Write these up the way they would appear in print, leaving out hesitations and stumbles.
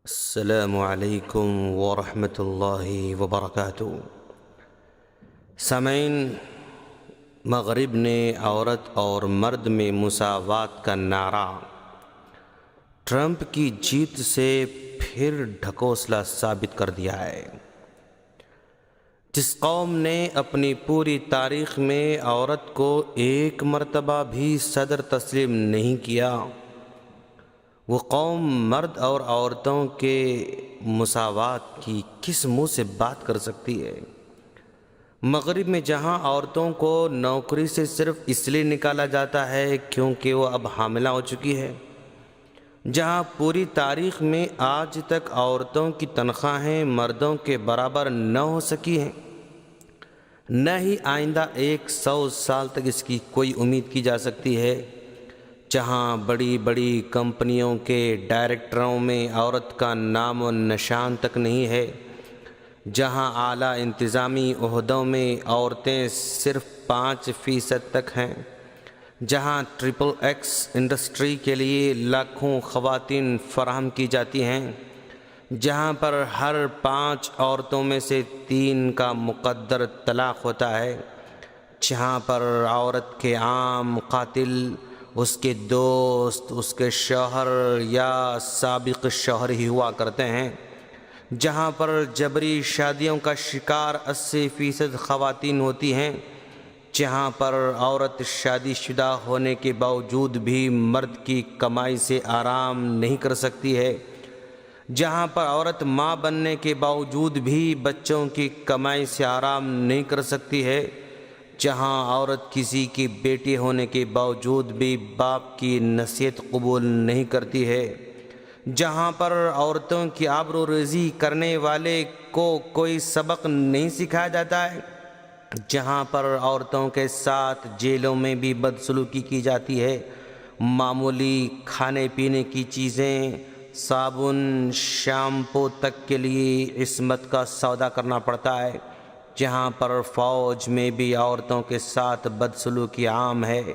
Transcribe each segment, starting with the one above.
السلام علیکم ورحمۃ اللہ وبرکاتہ۔ سامعین، مغرب نے عورت اور مرد میں مساوات کا نعرہ ٹرمپ کی جیت سے پھر ڈھکوسلا ثابت کر دیا ہے۔ جس قوم نے اپنی پوری تاریخ میں عورت کو ایک مرتبہ بھی صدر تسلیم نہیں کیا، وہ قوم مرد اور عورتوں کے مساوات کی کس منہ سے بات کر سکتی ہے؟ مغرب میں جہاں عورتوں کو نوکری سے صرف اس لیے نکالا جاتا ہے کیونکہ وہ اب حاملہ ہو چکی ہے، جہاں پوری تاریخ میں آج تک عورتوں کی تنخواہیں مردوں کے برابر نہ ہو سکی ہیں، نہ ہی آئندہ 100 سال تک اس کی کوئی امید کی جا سکتی ہے، جہاں بڑی بڑی کمپنیوں کے ڈائریکٹروں میں عورت کا نام و نشان تک نہیں ہے، جہاں اعلیٰ انتظامی عہدوں میں عورتیں صرف 5% تک ہیں، جہاں XXX انڈسٹری کے لیے لاکھوں خواتین فراہم کی جاتی ہیں، جہاں پر ہر 5 عورتوں میں سے 3 کا مقدر طلاق ہوتا ہے، جہاں پر عورت کے عام قاتل اس کے دوست، اس کے شوہر یا سابق شوہر ہی ہوا کرتے ہیں، جہاں پر جبری شادیوں کا شکار 80% خواتین ہوتی ہیں، جہاں پر عورت شادی شدہ ہونے کے باوجود بھی مرد کی کمائی سے آرام نہیں کر سکتی ہے، جہاں پر عورت ماں بننے کے باوجود بھی بچوں کی کمائی سے آرام نہیں کر سکتی ہے، جہاں عورت کسی کی بیٹی ہونے کے باوجود بھی باپ کی نصیحت قبول نہیں کرتی ہے، جہاں پر عورتوں کی آبرو ریزی کرنے والے کو کوئی سبق نہیں سکھایا جاتا ہے، جہاں پر عورتوں کے ساتھ جیلوں میں بھی بدسلوکی کی جاتی ہے، معمولی کھانے پینے کی چیزیں، صابن، شیمپو تک کے لیے عصمت کا سودا کرنا پڑتا ہے، جہاں پر فوج میں بھی عورتوں کے ساتھ بدسلوکی عام ہے۔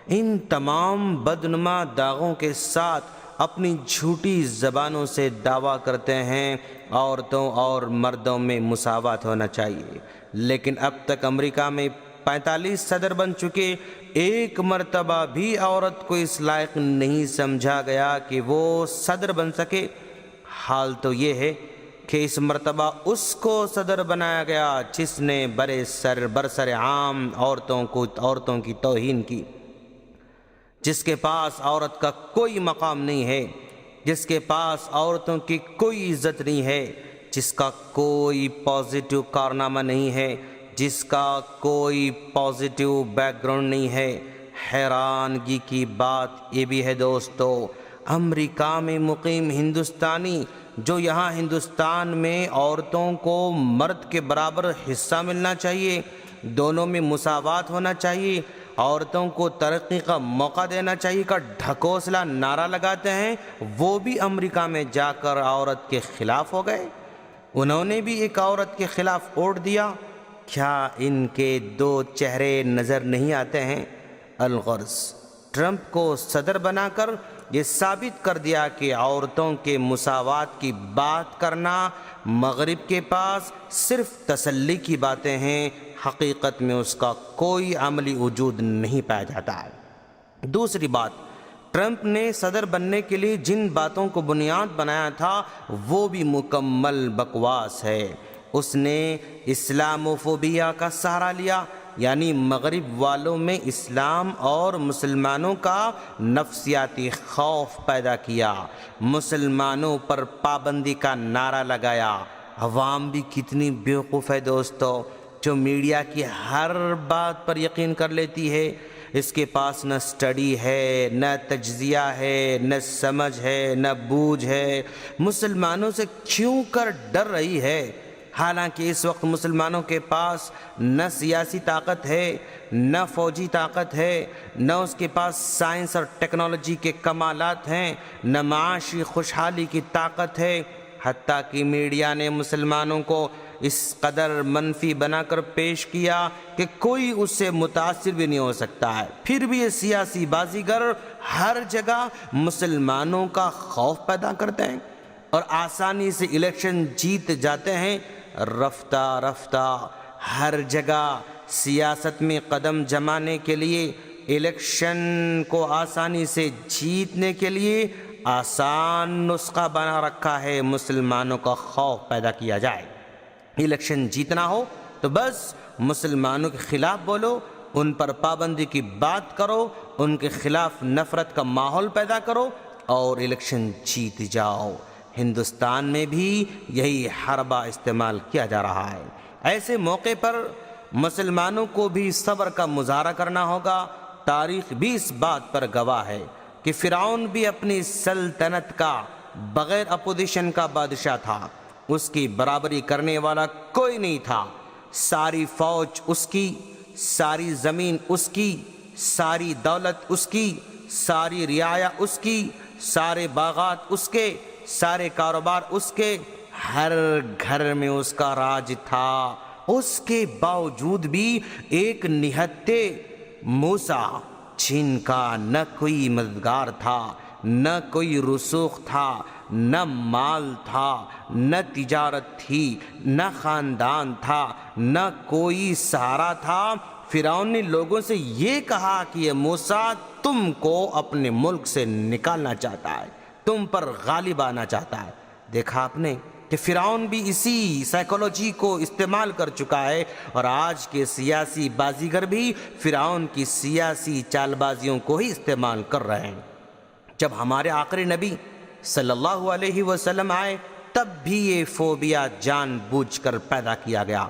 ان تمام بدنما داغوں کے ساتھ اپنی جھوٹی زبانوں سے دعویٰ کرتے ہیں عورتوں اور مردوں میں مساوات ہونا چاہیے، لیکن اب تک امریکہ میں 45 صدر بن چکے ایک مرتبہ بھی عورت کو اس لائق نہیں سمجھا گیا کہ وہ صدر بن سکے۔ حال تو یہ ہے کہ اس مرتبہ اس کو صدر بنایا گیا جس نے برسر عام عورتوں کی توہین کی، جس کے پاس عورت کا کوئی مقام نہیں ہے، جس کے پاس عورتوں کی کوئی عزت نہیں ہے، جس کا کوئی پازیٹیو کارنامہ نہیں ہے، جس کا کوئی پازیٹیو بیک گراؤنڈ نہیں ہے۔ حیرانگی کی بات یہ بھی ہے دوستو، امریکہ میں مقیم ہندوستانی جو یہاں ہندوستان میں عورتوں کو مرد کے برابر حصہ ملنا چاہیے، دونوں میں مساوات ہونا چاہیے، عورتوں کو ترقی کا موقع دینا چاہیے کا ڈھکوسلا نعرہ لگاتے ہیں، وہ بھی امریکہ میں جا کر عورت کے خلاف ہو گئے، انہوں نے بھی ایک عورت کے خلاف ووٹ دیا۔ کیا ان کے 2 چہرے نظر نہیں آتے ہیں؟ الغرض ٹرمپ کو صدر بنا کر یہ ثابت کر دیا کہ عورتوں کے مساوات کی بات کرنا مغرب کے پاس صرف تسلی کی باتیں ہیں، حقیقت میں اس کا کوئی عملی وجود نہیں پایا جاتا ہے۔ دوسری بات، ٹرمپ نے صدر بننے کے لیے جن باتوں کو بنیاد بنایا تھا وہ بھی مکمل بکواس ہے۔ اس نے اسلاموفوبیا کا سہارا لیا، یعنی مغرب والوں میں اسلام اور مسلمانوں کا نفسیاتی خوف پیدا کیا، مسلمانوں پر پابندی کا نعرہ لگایا۔ عوام بھی کتنی بیوقوف ہے دوستو، جو میڈیا کی ہر بات پر یقین کر لیتی ہے، اس کے پاس نہ سٹڈی ہے، نہ تجزیہ ہے، نہ سمجھ ہے، نہ بوجھ ہے، مسلمانوں سے کیوں کر ڈر رہی ہے، حالانکہ اس وقت مسلمانوں کے پاس نہ سیاسی طاقت ہے، نہ فوجی طاقت ہے، نہ اس کے پاس سائنس اور ٹیکنالوجی کے کمالات ہیں، نہ معاشی خوشحالی کی طاقت ہے، حتیٰ کہ میڈیا نے مسلمانوں کو اس قدر منفی بنا کر پیش کیا کہ کوئی اس سے متاثر بھی نہیں ہو سکتا ہے، پھر بھی یہ سیاسی بازیگر ہر جگہ مسلمانوں کا خوف پیدا کرتے ہیں۔ اور آسانی سے الیکشن جیت جاتے ہیں، رفتہ رفتہ ہر جگہ سیاست میں قدم جمانے کے لیے، الیکشن کو آسانی سے جیتنے کے لیے آسان نسخہ بنا رکھا ہے، مسلمانوں کا خوف پیدا کیا جائے۔ الیکشن جیتنا ہو تو بس مسلمانوں کے خلاف بولو، ان پر پابندی کی بات کرو، ان کے خلاف نفرت کا ماحول پیدا کرو اور الیکشن جیت جاؤ۔ ہندوستان میں بھی یہی حربہ استعمال کیا جا رہا ہے۔ ایسے موقع پر مسلمانوں کو بھی صبر کا مظاہرہ کرنا ہوگا۔ تاریخ بھی اس بات پر گواہ ہے کہ فرعون بھی اپنی سلطنت کا بغیر اپوزیشن کا بادشاہ تھا، اس کی برابری کرنے والا کوئی نہیں تھا۔ ساری فوج اس کی، ساری زمین اس کی، ساری دولت اس کی، ساری رعایا اس کی، سارے باغات اس کے، سارے کاروبار اس کے، ہر گھر میں اس کا راج تھا۔ اس کے باوجود بھی ایک نہتے موسیٰ، جن کا نہ کوئی مددگار تھا، نہ کوئی رسوخ تھا، نہ مال تھا، نہ تجارت تھی، نہ خاندان تھا، نہ کوئی سہارا تھا، فرعون نے لوگوں سے یہ کہا کہ یہ موسیٰ تم کو اپنے ملک سے نکالنا چاہتا ہے، تم پر غالب آنا چاہتا ہے۔ دیکھا آپ نے کہ فرعون بھی اسی سائیکولوجی کو استعمال کر چکا ہے، اور آج کے سیاسی بازیگر بھی فرعون کی سیاسی چال بازیوں کو ہی استعمال کر رہے ہیں۔ جب ہمارے آخری نبی صلی اللہ علیہ وسلم آئے تب بھی یہ فوبیا جان بوجھ کر پیدا کیا گیا۔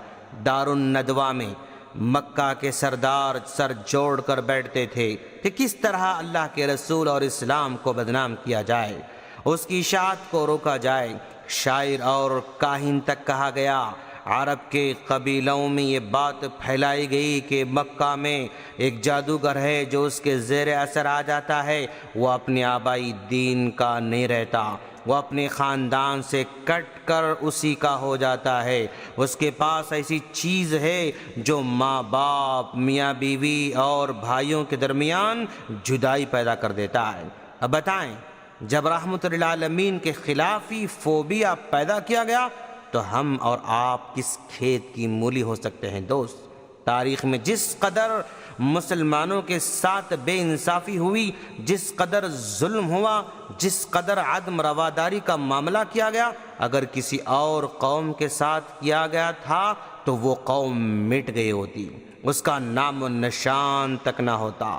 دار الندوہ میں مکہ کے سردار سر جوڑ کر بیٹھتے تھے کہ کس طرح اللہ کے رسول اور اسلام کو بدنام کیا جائے، اس کی اشاعت کو روکا جائے۔ شاعر اور کاہن تک کہا گیا۔ عرب کے قبیلوں میں یہ بات پھیلائی گئی کہ مکہ میں ایک جادوگر ہے جو اس کے زیر اثر آ جاتا ہے، وہ اپنے آبائی دین کا نہیں رہتا، وہ اپنے خاندان سے کٹ کر اسی کا ہو جاتا ہے، اس کے پاس ایسی چیز ہے جو ماں باپ، میاں بیوی اور بھائیوں کے درمیان جدائی پیدا کر دیتا ہے۔ اب بتائیں، جب رحمت للعالمین کے خلاف ہی فوبیا پیدا کیا گیا تو ہم اور آپ کس کھیت کی مولی ہو سکتے ہیں دوست؟ تاریخ میں جس قدر مسلمانوں کے ساتھ بے انصافی ہوئی، جس قدر ظلم ہوا، جس قدر عدم رواداری کا معاملہ کیا گیا، اگر کسی اور قوم کے ساتھ کیا گیا تھا تو وہ قوم مٹ گئی ہوتی، اس کا نام و نشان تک نہ ہوتا۔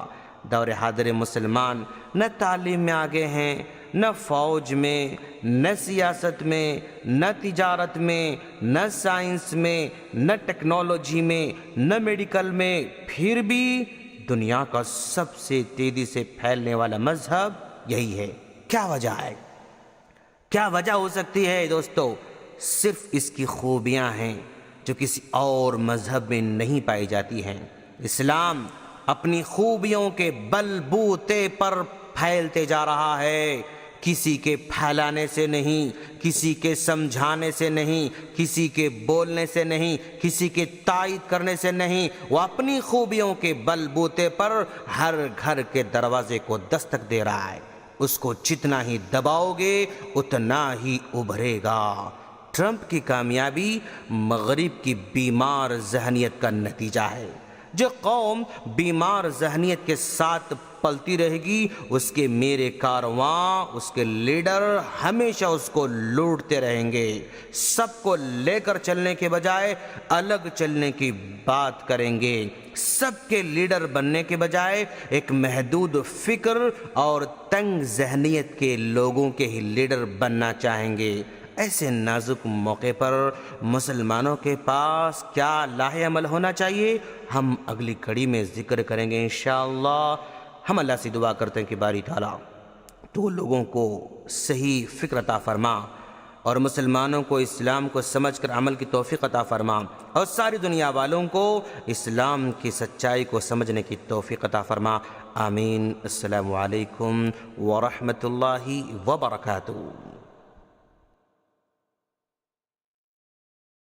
دور حاضر مسلمان نہ تعلیم میں آگے ہیں، نہ فوج میں، نہ سیاست میں، نہ تجارت میں، نہ سائنس میں، نہ ٹیکنالوجی میں، نہ میڈیکل میں، پھر بھی دنیا کا سب سے تیزی سے پھیلنے والا مذہب یہی ہے۔ کیا وجہ ہے؟ کیا وجہ ہو سکتی ہے دوستو؟ صرف اس کی خوبیاں ہیں جو کسی اور مذہب میں نہیں پائی جاتی ہیں۔ اسلام اپنی خوبیوں کے بل بوتے پر پھیلتے جا رہا ہے، کسی کے پھیلانے سے نہیں، کسی کے سمجھانے سے نہیں، کسی کے بولنے سے نہیں، کسی کے تائید کرنے سے نہیں، وہ اپنی خوبیوں کے بل بوتے پر ہر گھر کے دروازے کو دستک دے رہا ہے۔ اس کو جتنا ہی دباؤ گے اتنا ہی ابھرے گا۔ ٹرمپ کی کامیابی مغرب کی بیمار ذہنیت کا نتیجہ ہے۔ جو قوم بیمار ذہنیت کے ساتھ پلتی رہے گی، اس کے میرے کارواں، اس کے لیڈر ہمیشہ اس کو لوٹتے رہیں گے۔ سب کو لے کر چلنے کے بجائے الگ چلنے کی بات کریں گے۔ سب کے لیڈر بننے کے بجائے ایک محدود فکر اور تنگ ذہنیت کے لوگوں کے ہی لیڈر بننا چاہیں گے۔ ایسے نازک موقع پر مسلمانوں کے پاس کیا لاہ عمل ہونا چاہیے، ہم اگلی کڑی میں ذکر کریں گے انشاءاللہ۔ ہم اللہ سے دعا کرتے ہیں کہ باری تعالیٰ تو لوگوں کو صحیح فکر عطا فرما اور مسلمانوں کو اسلام کو سمجھ کر عمل کی توفیق عطا فرما، اور ساری دنیا والوں کو اسلام کی سچائی کو سمجھنے کی توفیق عطا فرما۔ آمین۔ السلام علیکم ورحمۃ اللہ وبرکاتہ۔